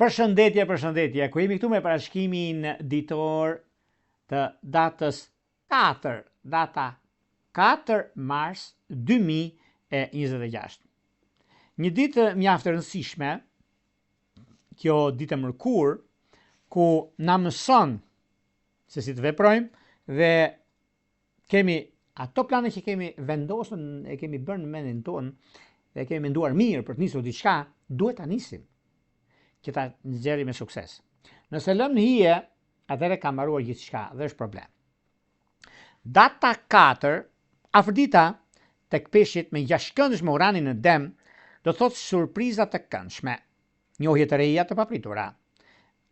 Përshëndetje, ku jemi këtu me parashkimin ditor të datës 4, data 4 mars 2026. Një ditë mjaft e rëndësishme, kjo ditë e mërkur, ku na mëson se si të veprojmë dhe kemi ato plane që kemi vendosur, e kemi bërë në mendin tonë dhe kemi menduar mirë për të nisur diçka, duhet ta nisim që ta nxjerrim me sukses. Nëse lëm në hije, atëherë ka mbaruar gjithçka dhe është problem. Data 4, afërdita tek peshqit me 6 këndësh me uranin në dem, do thotë surpriza të këndshme, njohje të reja të papritura.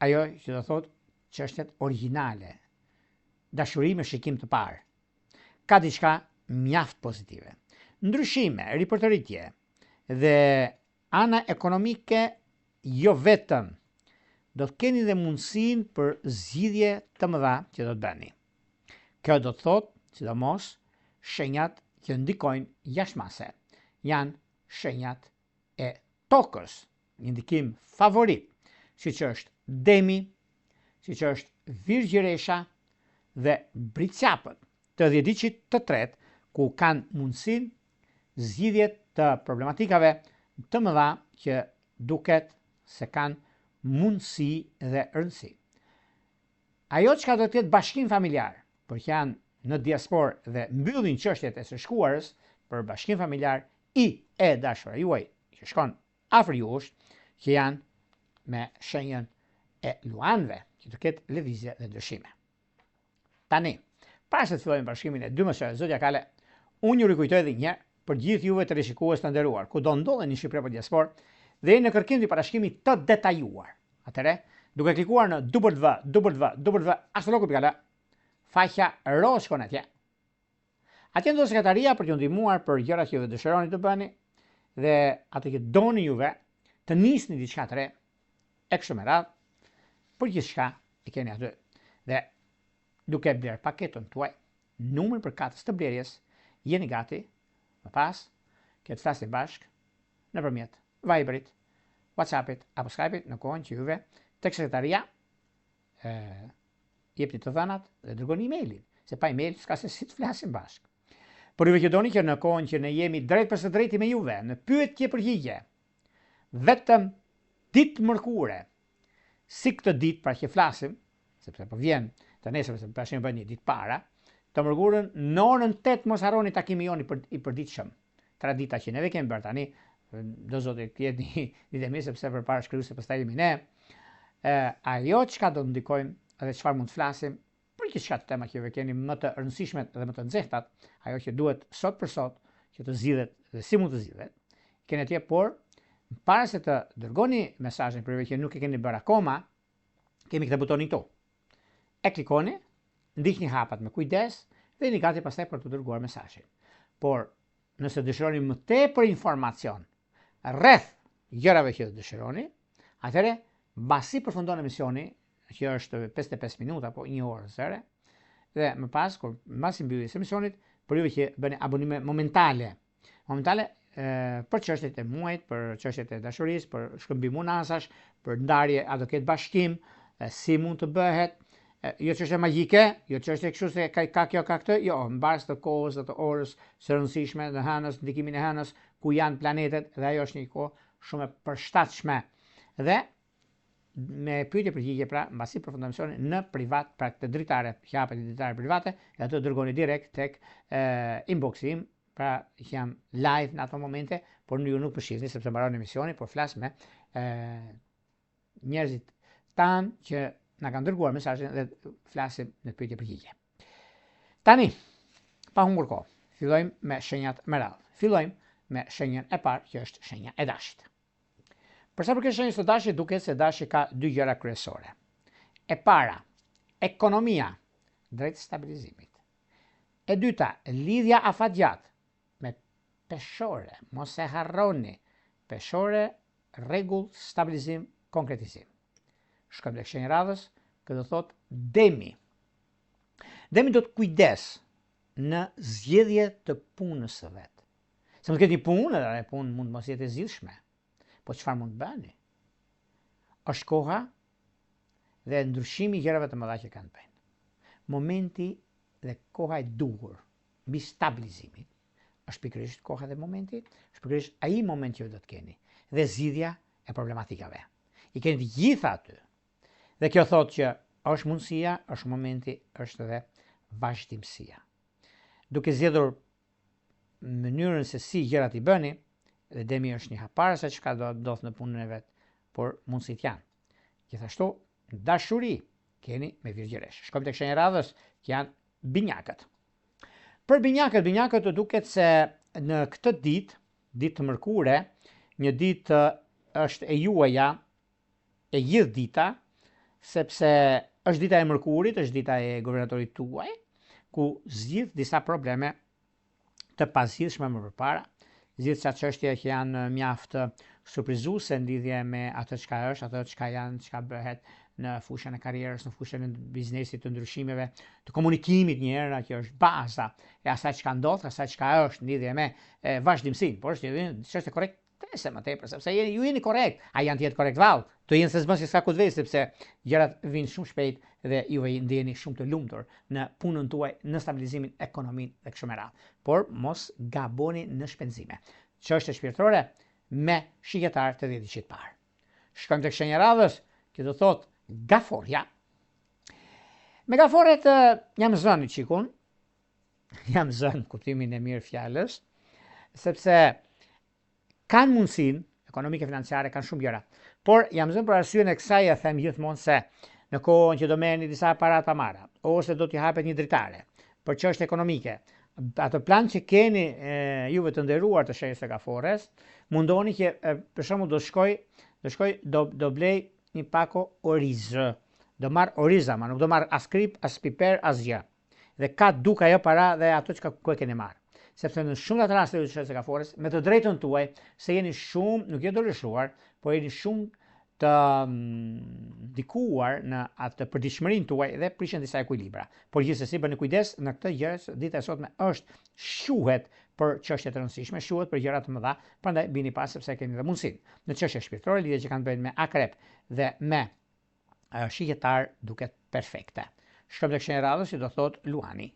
Ajo që do thotë çështjet origjinale, dashuri me shikim të parë. Ka diçka mjaft pozitive. Ndryshime, ripërtëritje dhe ana ekonomike jo vetëm, do të keni dhe mundësin për zgjidhje të mëdha që do të bëni. Kjo do të thotë, sidomos, shenjat që ndikojnë jashtëmase. Janë shenjat e tokës, një ndikim favorit, siç është Demi, siç është Virgjëresha dhe Bricjapët, të dhjetëdiqit të tretë, ku kanë mundësin zgjidhje të problematikave të mëdha që duket se kanë mundësi dhe rëndësi. Ajo çka do të jetë bashkim familjar, për që janë në diasporë dhe mbyllin çështjet e së shkuarës për bashkim familjar i e dashura juaj që shkon afër jush, që janë me shenjën e luanëve, që të ketë lëvizje dhe ndryshime. Tani, para se të fillojmë bashkimin e 2 mesazhe zodiakale, unë ju rikujtoj edhe një herë për gjithë juve të rishikues të nderuar, kudo ndodheni në Shqipëri apo diasporë, dhe në kërkim të parashkimit të detajuar. Atëre, duke klikuar në www.astrologu.al, faqja roz shkon atje. Atje ndodhet sekretaria për t'ju ndihmuar për gjërat që ju dëshironi të bëni dhe atë që doni juve të nisni diçka të re, e kështu me radhë, për gjithçka e keni aty. Dhe duke bler paketën tuaj, numrin për katës të blerjes, jeni gati, më pas, që të flasim bashkë nëpërmjet Viberit, WhatsAppit apo Skypeit në kohën që juve tek sekretaria jepni të dhënat dhe dërgoni emailin, se pa email s'ka se si të flasim bashkë. Por juve që doni që në kohën që ne jemi drejt për së drejti me juve, në pyetje përgjigje, vetëm ditë mërkure, si këtë ditë pra që flasim, sepse po vjen të nesër se pashem bën një ditë para, të mërkurën në orën 8 mos harroni takimin jon i përditshëm. Tradita që neve kemi bërë tani, do zotë të jetë një demi sepse përpara shkruajse pastaj jemi ne. Ajo çka do ndikojmë edhe çfarë mund të flasim për gjithçka të tema që juve keni më të rëndësishmet dhe më të nxehtat, ajo që duhet sot për sot që të zgjidhet dhe si mund të zgjidhet. Keni atje, por para se të dërgoni mesazhin për juve që nuk e keni bërë akoma, kemi këtë butonin këtu. E klikoni, ndiqni hapat me kujdes dhe jeni gati pastaj për të dërguar mesazhin. Por nëse dëshironi më tepër informacion rreth gjërave që dëshironi, atëherë mbasi përfundon emisioni, që është 55 minuta apo 1 orë zëre, dhe më pas, kur mbasi mbylljes emisionit, për juve që bëni abonime momentale për çështjet e muajit, për çështjet e dashurisë, për shkëmbim unasash, për ndarje a do ketë bashkim, si mund të bëhet, jo çështje magjike, jo çështje kështu se ka kjo ka këtë, jo, mbas të kohës dhe të orës së rëndësishme në hënës, ndikimin e hënës, ku janë planetet, dhe ajo është një kohë shumë e përshtatshme. Dhe me pyetje përgjigje pra, mbasi përfundon emisionin në privat, pra këtë dritare, që hapet dritare private, e ato dërgoni direkt tek inboxi im, pra që jam live në ato momente, por ju nuk përshihni sepse mbaron emisioni, por flas me njerëzit tan që na kanë dërguar mesazhin dhe flasim në pyetje përgjigje. Tani, pa humbur kohë, fillojmë me shenjat me radhë. Fillojmë me shenjën e parë, që është shenja e dashit. Për sa përket shenjës së dashit, duket se dashi ka 2 gjëra kryesore. E para, ekonomia, drejt stabilizimit. E dyta, lidhja afatgjat me peshore, mos e harroni, peshore, rregull, stabilizim, konkretizim. Shkojmë tek shenja e radhës, që do thotë Demi. Demi do të kujdes në zgjedhje të punës së vet. Se mund të ketë një punë, edhe punë mund mos jetë e zgjidhshme. Po çfarë mund të bëni? është koha dhe ndryshimi i gjërave të mëdha që kanë bënë. Momenti dhe koha e duhur mbi stabilizimin është pikërisht koha dhe momenti, është pikërisht ai moment që do të keni dhe zgjidhja e problematikave. I keni të gjitha aty. Dhe kjo thotë që është mundësia, është momenti, është edhe vazhdimësia. Duke zgjedhur mënyrën se si gjërat i bëni, dhe demi është një hapare se çka do të ndodh në punën e vet, por mundësit janë. Gjithashtu, dashuri keni me virgjëresh. Shkojmë tek shenja radhës, që janë binjakët. Për binjakët të duket se në këtë ditë të mërkure, një ditë është e juaja e gjithë dita, sepse është dita e mërkurit, është dita e guvernatorit tuaj, ku zgjidh disa probleme të pazgjidhshme më përpara, zgjidh ca çështje që janë mjaft surprizuese në lidhje me atë çka është, atë çka bëhet në fushën e karrierës, në fushën e biznesit, të ndryshimeve, të komunikimit njëherë, që është baza e asaj çka ndodh, asaj çka është në lidhje me vazhdimsinë, por është një çështje korrektese më tepër, sepse ju jeni korrekt, a janë të jetë korrekt vallë, të jenë se s'bën si sa ku të vej, sepse gjërat vinë shumë shpejt dhe ju ndjeni shumë të lumtur në punën tuaj, në stabilizimin e ekonominë dhe kështu me radhë. Por mos gaboni në shpenzime. Çështje shpirtërore me shigjetar të 10 ditë të parë. Shkojmë tek shenja radhës, që do thotë gaforja. Me gaforet jam zënë i qikun, jam zënë kuptimin e mirë fjalës, sepse kanë mundësin ekonomike financiare, kanë shumë gjëra, por jam zënë për arsyeën e kësaj e them gjithmonë se në kohën që do merrni disa parat pamara, ose do t'i hapet një dritare për çështje ekonomike, atë plan që keni juve të nderuar të shenjës së gafores, mundoni që për shembull do blej një pako orizë, do marr oriza, ma nuk do marr as krip, as piper, as gjë. Dhe ka duk ajo para dhe ato që ku e keni marr. Sepse në shumë të raste të shenjës së gafores, me të drejtën tuaj, se jeni shumë, nuk jeni të lëshuar, por jeni shumë të ndikuar në atë përditshmërinë tuaj dhe prishen disa ekuilibra. Por gjithsesi bëni kujdes në këtë gjë, dita e sotme është shuhet për çështje të rëndësishme, shuhet për gjëra të mëdha, prandaj bini pas sepse keni dhe mundësinë. Në çështje shpirtërore, lidhje që kanë bënë me akrep dhe me shigjetar duket perfekte. Shkojmë tek shenja radhës, që do thotë luani.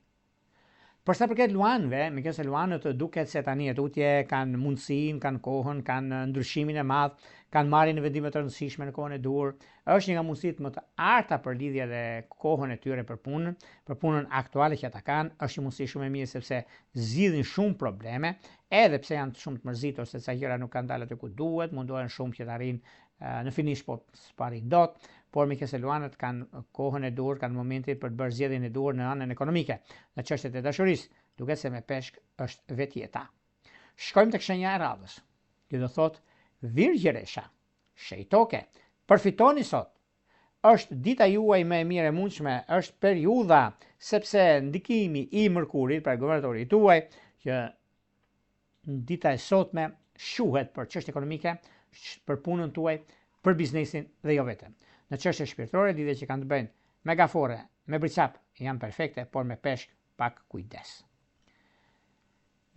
Për sa përket luanëve, me qenë se luanët duket se tani e tutje kanë mundësinë, kanë kohën, kanë ndryshimin e madh, kanë marrjen e vendime të rëndësishme në kohën e dur, është një nga mundësitë më të arta për lidhje dhe kohën e tyre për punën aktuale që ata kanë, është një mundësi shumë e mirë sepse zgjidhin shumë probleme, edhe pse janë shumë të mërzitur se ca gjëra nuk kanë dalë aty ku duhet, mundohen shumë që të arrijnë në finish, po s'parin dot, por me se luanët kanë kohën e dur, kanë momentin për të bërë zgjedhjen e dur në anën ekonomike, në çështjet e dashurisë, duket se me peshk është vetjeta. Shkojmë tek shenja e radhës, që do thotë virgjëresha, shejtoke, përfitoni sot. Është dita juaj më e mirë e mundshme, është periudha, sepse ndikimi i mërkurit, pra guvernatorit tuaj, që dita e sotme shuhet për çështje ekonomike, për punën tuaj, për biznesin dhe jo vetëm. Në çështje shpirtërore, lidhje që kanë të bëjnë me gafore, me bricap, janë perfekte, por me peshk pak kujdes.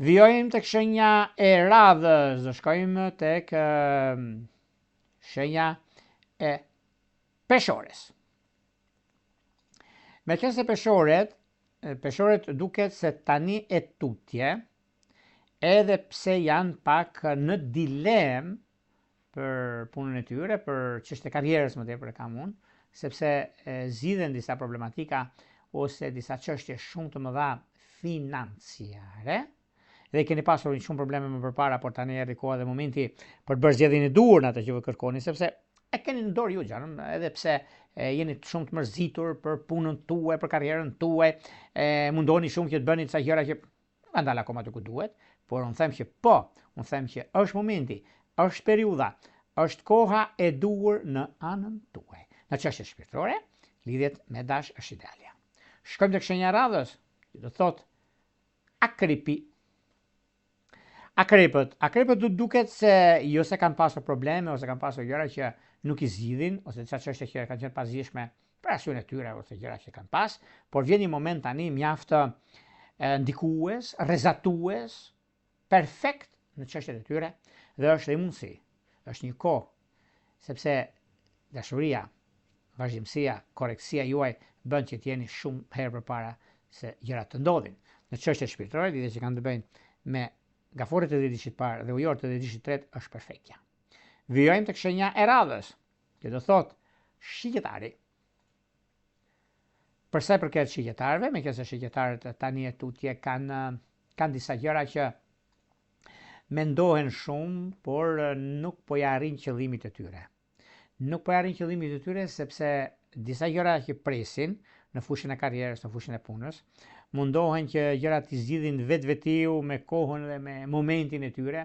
Vijojmë tek shenja e radhës, do shkojmë tek shenja e peshores. Me qenë se peshorët duket se tani e tutje, edhe pse janë pak në dilemë për punën e tyre, për çështje karrierës më tepër e kam unë, sepse zgjidhen disa problematika ose disa çështje shumë të mëdha financiare, dhe keni pasur shumë probleme më përpara, por tani erdhi koha dhe momenti për të bërë zgjedhjen e dur në atë që ju kërkoni, sepse e keni në dorë ju gjanën, edhe pse jeni shumë të mërzitur për punën tuaj, për karrierën tuaj, mundoni shumë që të bëni disa gjëra që kanë dalë akoma aty ku duhet, por unë them që unë them që është momenti, është periudha, është koha e duhur në anën tuaj. Në çështje shpirtërore, lidhjet me dash është idealja. Shkojmë tek shenja radhës, që do thotë akripi. Akrepët duket se jo se kanë pasur probleme ose kanë pasur gjëra që nuk i zgjidhin, ose disa çështje që kanë qenë pazgjidhshme për arsyeën e tyre ose gjëra që kanë pas, por vjen një moment tani mjaft ndikues, rrezatues, perfekt në çështjet e tyre, dhe është e mundësi, është një kohë, sepse dashuria, vazhdimësia, korrektësia juaj bën që t'jeni shumë herë përpara se gjërat të ndodhin. Në çështjet shpirtërore, lidhje që kanë të bëjnë me gaforet e 10 ditë parë dhe ujorët e 10 ditë tretë është perfektja. Vijojmë tek shenja e radhës, që do thotë shigjetari. Për sa i përket shigjetarëve, meqenëse shigjetarët tani e tutje kanë disa gjëra që mendohen shumë, por nuk po ja arrin qëllimit e tyre. Nuk po ja arrin qëllimit e tyre sepse disa gjëra që presin në fushën e karrierës, në fushën e punës, mundohen që gjërat t'i zgjidhin vetvetiu me kohën dhe me momentin e tyre,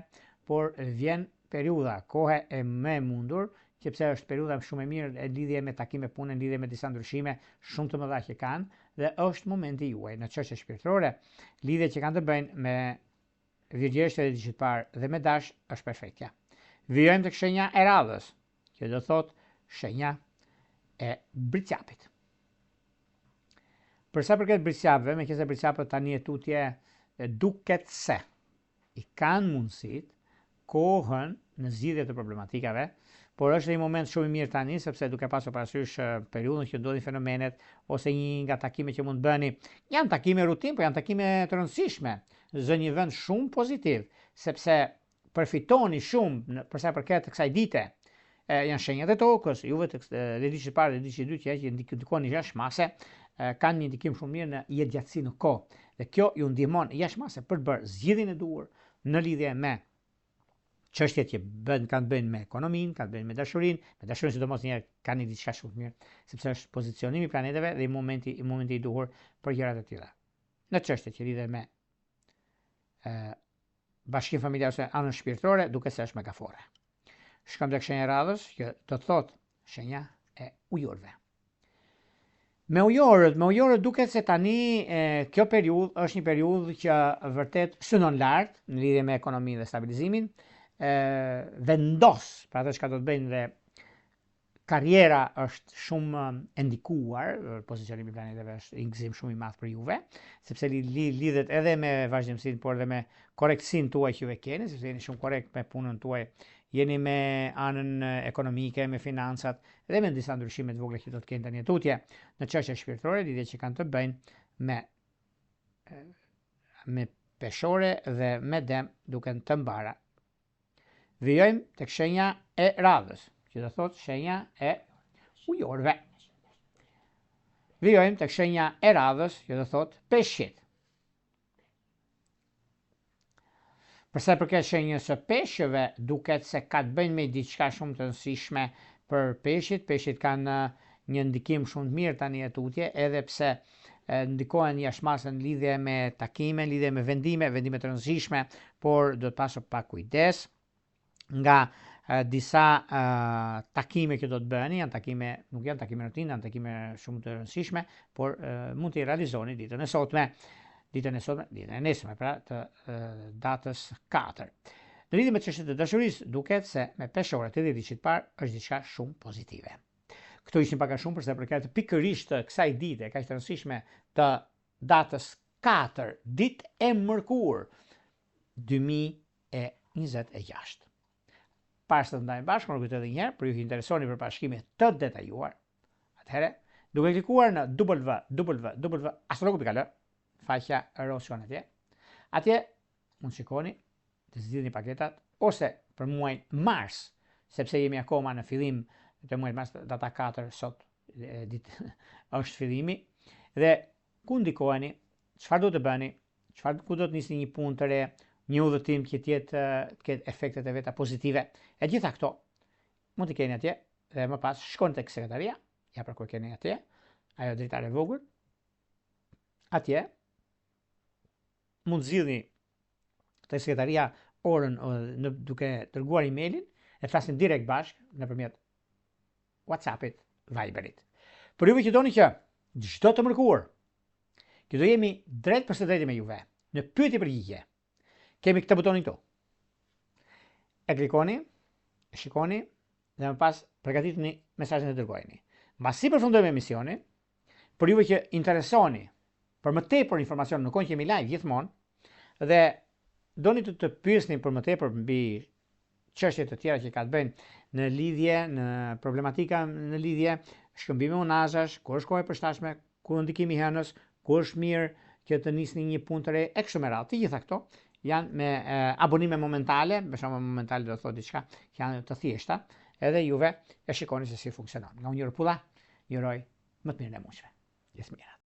por vjen periudha, kohe e më e mundur, që pse është periudha shumë e mirë e lidhje me takime pune, lidhje me disa ndryshime shumë të mëdha që kanë, dhe është momenti juaj në çështje shpirtërore, lidhje që kanë të bëjnë me virgjeshtë e ditët parë dhe me dash është perfektja. Vijojmë tek shenja e radhës, që do thotë shenja e bricjapit. Për sa përket bricjapëve, meqenëse bricjapët tani e tutje duket se i kanë mundësit, kohën në zgjidhje të problematikave, por është një moment shumë i mirë tani, sepse duke pasur parasysh periudhën që ndodhin fenomenet, ose një nga takime që mund bëni, janë takime rutinë, por janë takime të rëndësishme, zë një vend shumë pozitiv, sepse përfitoni shumë për sa përket kësaj dite. Janë shenjat e tokës, juve dhe ditës parë dhe ditës dytë që ndikoni jashtëmase, kanë një ndikim shumë mirë në jetëgjatësi në kohë. Dhe kjo ju ndihmon jashtëmase për të bërë zgjidhjen e duhur në lidhje me çështjet që kanë të bëjnë me ekonominë, kanë të bëjnë me dashurinë sidomos njerë kanë një diçka shumë mirë, sepse është pozicionimi i planeteve dhe i momenti i duhur për gjërat e tilla. Në çështjet që lidhen me bashkim familjar ose anën shpirtërore, duket se është me gafore. Shkojmë tek shenja e radhës, që do të thotë shenja e ujorëve. Me ujorët duket se tani kjo periudhë është një periudhë që vërtet synon lart në lidhje me ekonominë dhe stabilizimin, vendos për atë çka do të bëjnë dhe karriera është shumë e ndikuar, pozicionimi i planeteve është i gëzim shumë i madh për juve, sepse lidhet edhe me vazhdimsinë, por edhe me korrektësinë tuaj që ju e keni, sepse jeni shumë korrekt me punën tuaj, jeni me anën ekonomike, me financat dhe me disa ndryshime të vogla që do të keni tani tutje në çështje shpirtërore, lidhje që kanë të bëjnë me peshore dhe me dem duken të mbara. Vijojmë tek shenja e radhës, që do thotë shenja e ujorëve. Vijojmë tek shenja e radhës, që do thotë peshqit. Përsa përket shenjës së peshqëve, duket se ka të bëjnë me diçka shumë të rëndësishme për peshqit. Peshqit kanë një ndikim shumë të mirë tani e tutje, edhe pse ndikohen jashtëmasë në lidhje me takime, lidhje me vendime të rëndësishme, por do të pasur pak kujdes nga disa takime që do të bëni, nuk janë takime rutinë, janë takime shumë të rëndësishme, por mund të i realizoni ditën e nesme, pra të datës 4. Në lidhje me çështjet e dashurisë, duket se me peshore të 10 ditët parë është diçka shumë pozitive. Këto ishin pak a shumë përsa përket pikërisht kësaj dite, kaq të rëndësishme të datës 4, ditë e mërkurë 2026. Para se të ndajmë bashkë, më rëgjët edhe njerë, për ju që interesoni për bashkime të detajuar, atëhere, duke klikuar në www.astrologu.al, faqja Rosion atje mund shikoni të zgjidhni paketat, ose për muajin mars, sepse jemi akoma në fillim të muajit mars, data 4 sot ditë është fillimi, dhe ku ndikoheni, çfarë do të bëni, ku do të nisni një punë të re, një udhëtim që të ketë efektet e veta pozitive. E gjitha këto mund të keni atje dhe më pas shkoni tek sekretaria, ja për kur keni atje, ajo dritare e vogël. Atje mund zgjidhni tek sekretaria orën duke dërguar emailin e flasin direkt bashk nëpërmjet WhatsAppit, Viberit. Për juve që doni që çdo të mërkurë që do jemi drejt për së drejti me juve në pyetje përgjigje, kemi këtë butonin këtu. E klikoni, e shikoni dhe më pas përgatitni mesazhin e dërgojeni. Mbasi përfundojmë emisionin, për juve që interesoni për më tepër informacion në kohë që jemi live gjithmonë dhe doni të pyesni për më tepër mbi çështje të tjera që ka të bëjnë në lidhje, në problematika në lidhje, shkëmbime unazhash, ku është koha e përshtatshme, ku ndikimi i hënës, ku është mirë që të nisni një punë të re e kështu me radhë. Të gjitha këto janë me abonime momentale, për shembull momentale do të thotë diçka që janë të thjeshta, edhe juve e shikoni se si funksionon. Nga unë Pulla, ju uroj më të mirën e mundshme. Gjithë mirat.